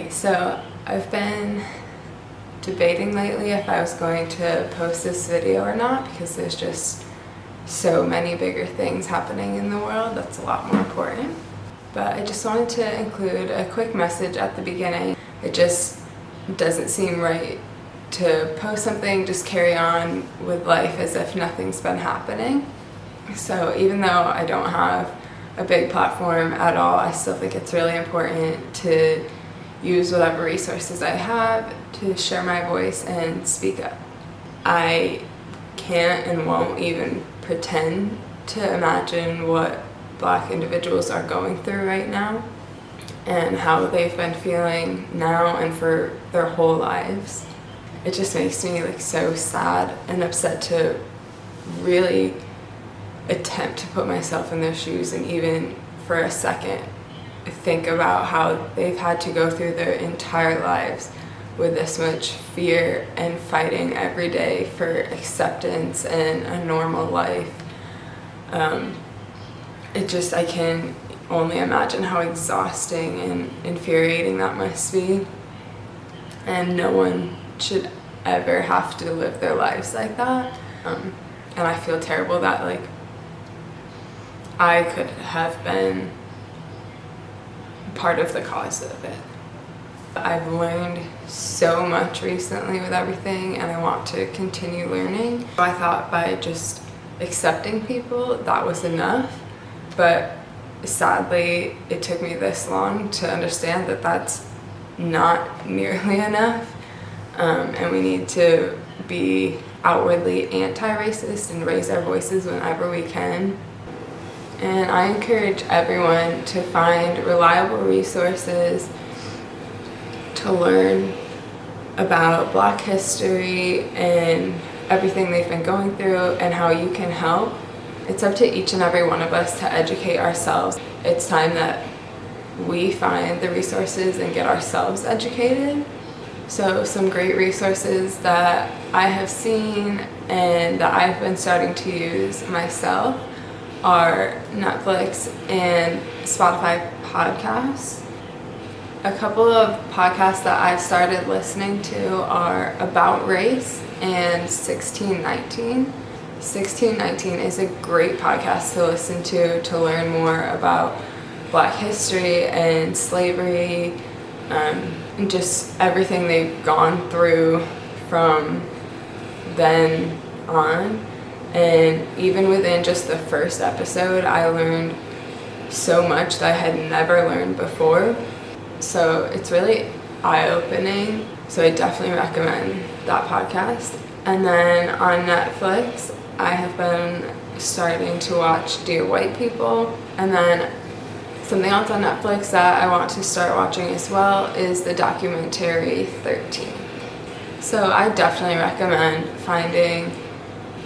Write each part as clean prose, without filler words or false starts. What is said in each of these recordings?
So I've been debating lately if I was going to post this video or not, because there's just so many bigger things happening in the world that's a lot more important. But I just wanted to include a quick message at the beginning. It just doesn't seem right to post something, just carry on with life as if nothing's been happening. So even though I don't have a big platform at all, I still think it's really important to use whatever resources I have to share my voice and speak up. I can't and won't even pretend to imagine what Black individuals are going through right now and how they've been feeling now and for their whole lives. It just makes me so sad and upset to really attempt to put myself in their shoes and even for a second think about how they've had to go through their entire lives with this much fear and fighting every day for acceptance and a normal life. I can only imagine how exhausting and infuriating that must be. And no one should ever have to live their lives like that. And I feel terrible that I could have been part of the cause of it. I've learned so much recently with everything, and I want to continue learning. I thought by just accepting people that was enough, but sadly it took me this long to understand that that's not nearly enough, and we need to be outwardly anti-racist and raise our voices whenever we can. And I encourage everyone to find reliable resources to learn about Black history and everything they've been going through and how you can help. It's up to each and every one of us to educate ourselves. It's time that we find the resources and get ourselves educated. So some great resources that I have seen and that I've been starting to use myself are Netflix and Spotify podcasts. A couple of podcasts that I've started listening to are About Race and 1619. 1619 is a great podcast to listen to learn more about Black history and slavery, and just everything they've gone through from then on. And even within just the first episode, I learned so much that I had never learned before. So it's really eye-opening. So I definitely recommend that podcast. And then on Netflix, I have been starting to watch Dear White People. And then something else on Netflix that I want to start watching as well is the documentary 13. So I definitely recommend finding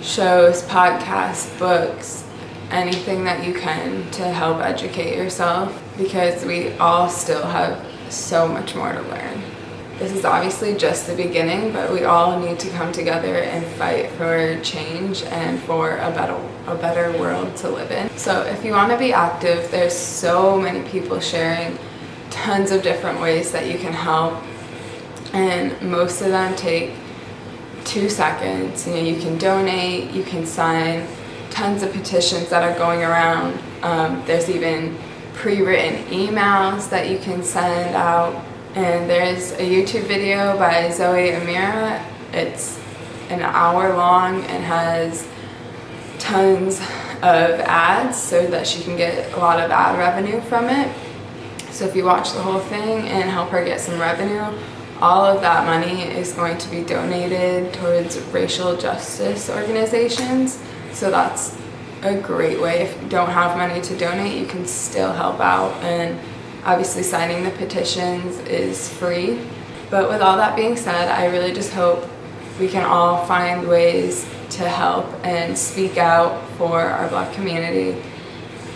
shows, podcasts, books, anything that you can to help educate yourself, because we all still have so much more to learn. This is obviously just the beginning, but we all need to come together and fight for change and for a better world to live in. So if you want to be active, there's so many people sharing tons of different ways that you can help, and most of them take 2 seconds. You can donate, you can sign tons of petitions that are going around. There's even pre-written emails that you can send out. And there's a YouTube video by Zoe Amira. It's an hour long and has tons of ads so that she can get a lot of ad revenue from it. So if you watch the whole thing and help her get some revenue, all of that money is going to be donated towards racial justice organizations. So that's a great way. If you don't have money to donate, you can still help out. And obviously signing the petitions is free. But with all that being said, I really just hope we can all find ways to help and speak out for our Black community.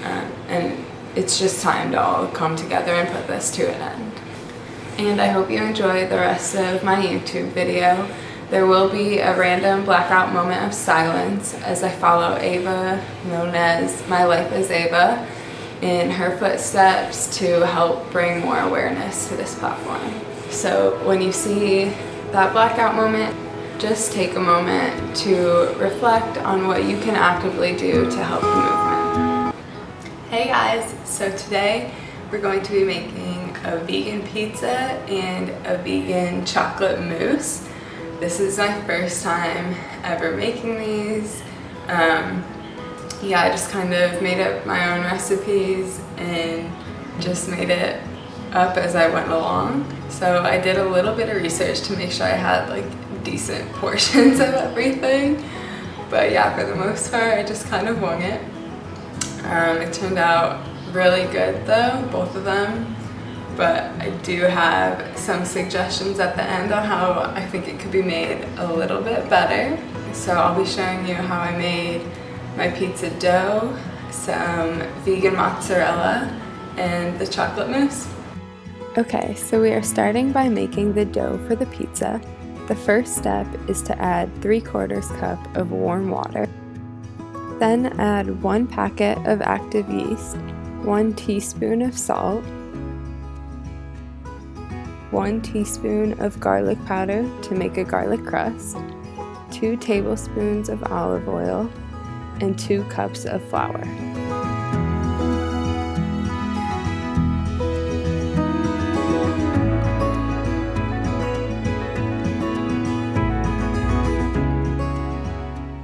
And it's just time to all come together and put this to an end. And I hope you enjoy the rest of my YouTube video. There will be a random blackout moment of silence as I follow Ava, known as My Life as Ava, in her footsteps to help bring more awareness to this platform. So when you see that blackout moment, just take a moment to reflect on what you can actively do to help the movement. Hey guys, so today we're going to be making a vegan pizza and a vegan chocolate mousse. This is my first time ever making these. Yeah, I just kind of made up my own recipes and just made it up as I went along. So I did a little bit of research to make sure I had like decent portions of everything. But yeah, for the most part, I just kind of wung it. It turned out really good though, both of them. But I do have some suggestions at the end on how I think it could be made a little bit better. So I'll be showing you how I made my pizza dough, some vegan mozzarella, and the chocolate mousse. Okay, so we are starting by making the dough for the pizza. The first step is to add 3/4 cup of warm water. Then add 1 packet of active yeast, 1 teaspoon of salt, 1 teaspoon of garlic powder to make a garlic crust, 2 tablespoons of olive oil, and 2 cups of flour.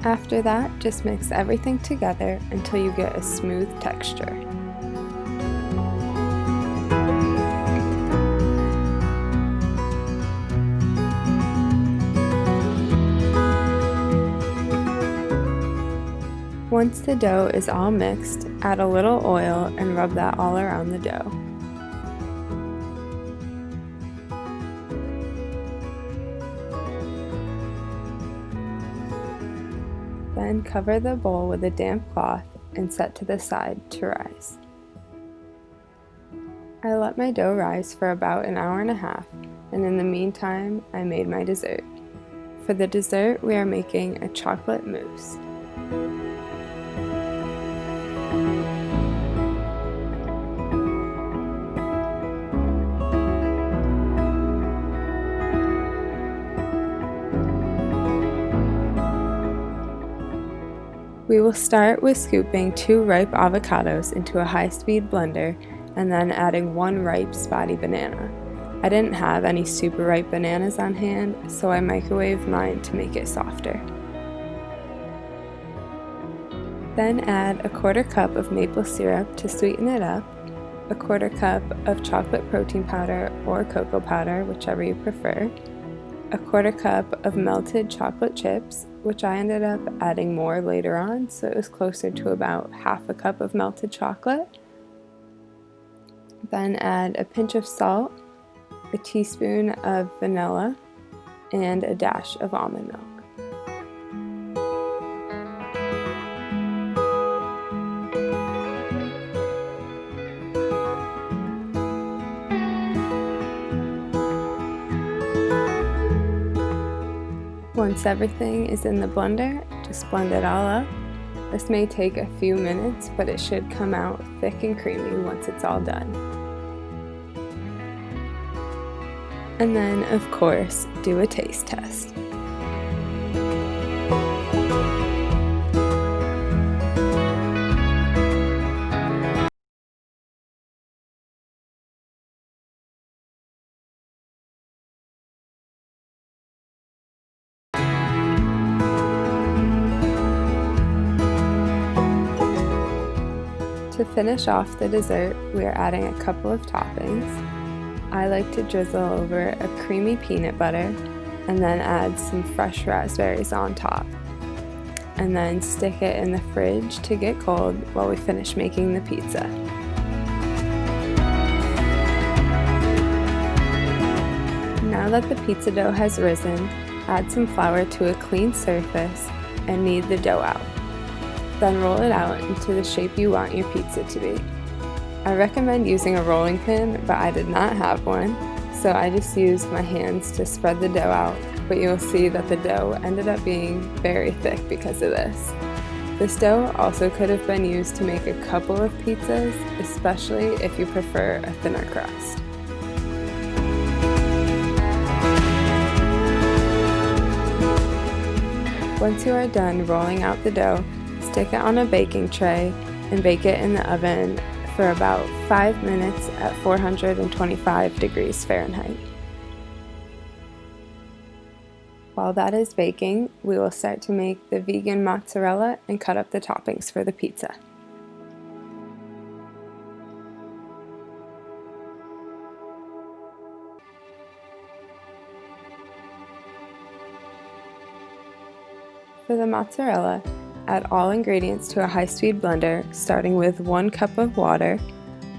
After that, just mix everything together until you get a smooth texture. Once the dough is all mixed, add a little oil and rub that all around the dough. Then cover the bowl with a damp cloth and set to the side to rise. I let my dough rise for about an hour and a half, and in the meantime, I made my dessert. For the dessert, we are making a chocolate mousse. We will start with scooping 2 ripe avocados into a high-speed blender and then adding 1 ripe spotty banana. I didn't have any super ripe bananas on hand, so I microwaved mine to make it softer. Then add a 1/4 cup of maple syrup to sweeten it up, a 1/4 cup of chocolate protein powder or cocoa powder, whichever you prefer, a 1/4 cup of melted chocolate chips, which I ended up adding more later on, so it was closer to about 1/2 cup of melted chocolate. Then add a pinch of salt, a teaspoon of vanilla, and a dash of almond milk. Once everything is in the blender, just blend it all up. This may take a few minutes, but it should come out thick and creamy once it's all done. And then, of course, do a taste test. To finish off the dessert, we are adding a couple of toppings. I like to drizzle over a creamy peanut butter and then add some fresh raspberries on top. And then stick it in the fridge to get cold while we finish making the pizza. Now that the pizza dough has risen, add some flour to a clean surface and knead the dough out. Then roll it out into the shape you want your pizza to be. I recommend using a rolling pin, but I did not have one, so I just used my hands to spread the dough out, but you'll see that the dough ended up being very thick because of this. This dough also could have been used to make a couple of pizzas, especially if you prefer a thinner crust. Once you are done rolling out the dough, stick it on a baking tray and bake it in the oven for about 5 minutes at 425 degrees Fahrenheit. While that is baking, we will start to make the vegan mozzarella and cut up the toppings for the pizza. For the mozzarella, add all ingredients to a high-speed blender, starting with 1 cup of water,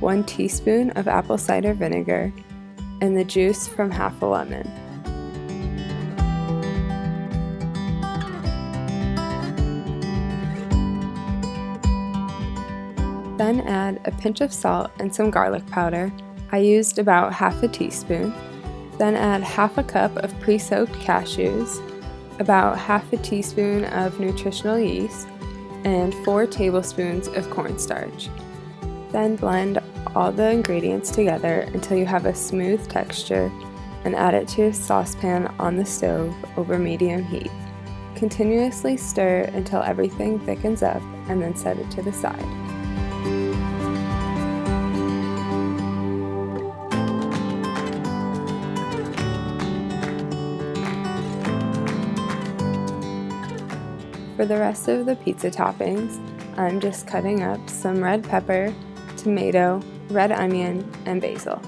1 teaspoon of apple cider vinegar, and the juice from half a lemon. Then add a pinch of salt and some garlic powder. I used about half a teaspoon. Then add half a cup of pre-soaked cashews, about half a teaspoon of nutritional yeast, and 4 tablespoons of cornstarch. Then blend all the ingredients together until you have a smooth texture and add it to a saucepan on the stove over medium heat. Continuously stir until everything thickens up and then set it to the side. For the rest of the pizza toppings, I'm just cutting up some red pepper, tomato, red onion, and basil.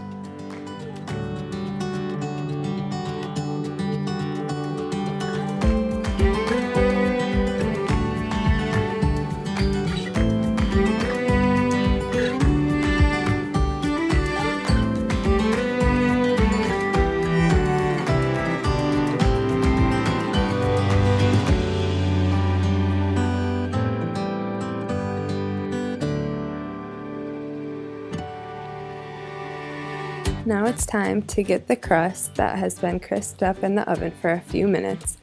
Now it's time to get the crust that has been crisped up in the oven for a few minutes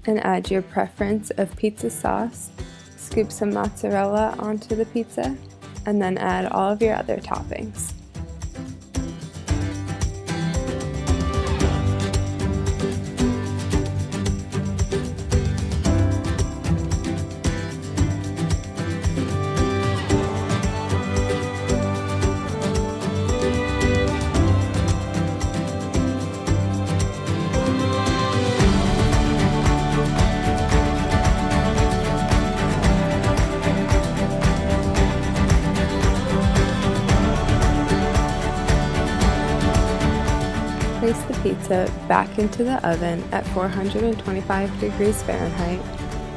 and add your preference of pizza sauce, scoop some mozzarella onto the pizza, and then add all of your other toppings. Place the pizza back into the oven at 425 degrees Fahrenheit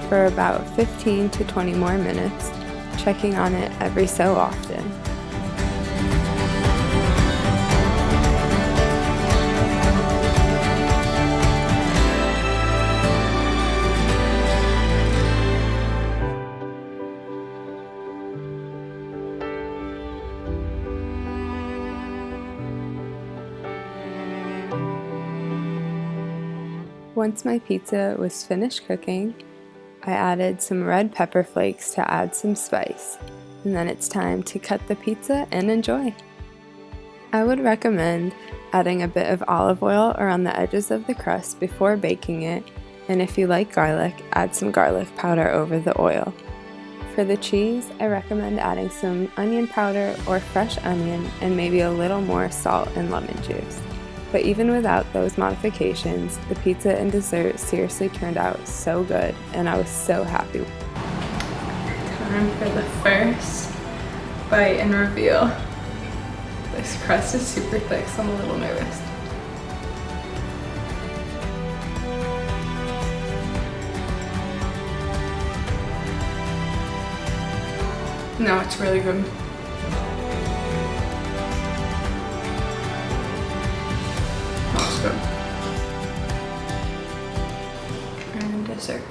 for about 15 to 20 more minutes, checking on it every so often. Once my pizza was finished cooking, I added some red pepper flakes to add some spice, and then it's time to cut the pizza and enjoy. I would recommend adding a bit of olive oil around the edges of the crust before baking it, and if you like garlic, add some garlic powder over the oil. For the cheese, I recommend adding some onion powder or fresh onion and maybe a little more salt and lemon juice. But even without those modifications, the pizza and dessert seriously turned out so good, and I was so happy. Time for the first bite and reveal. This crust is super thick, so I'm a little nervous. No, it's really good. That's good. And dessert.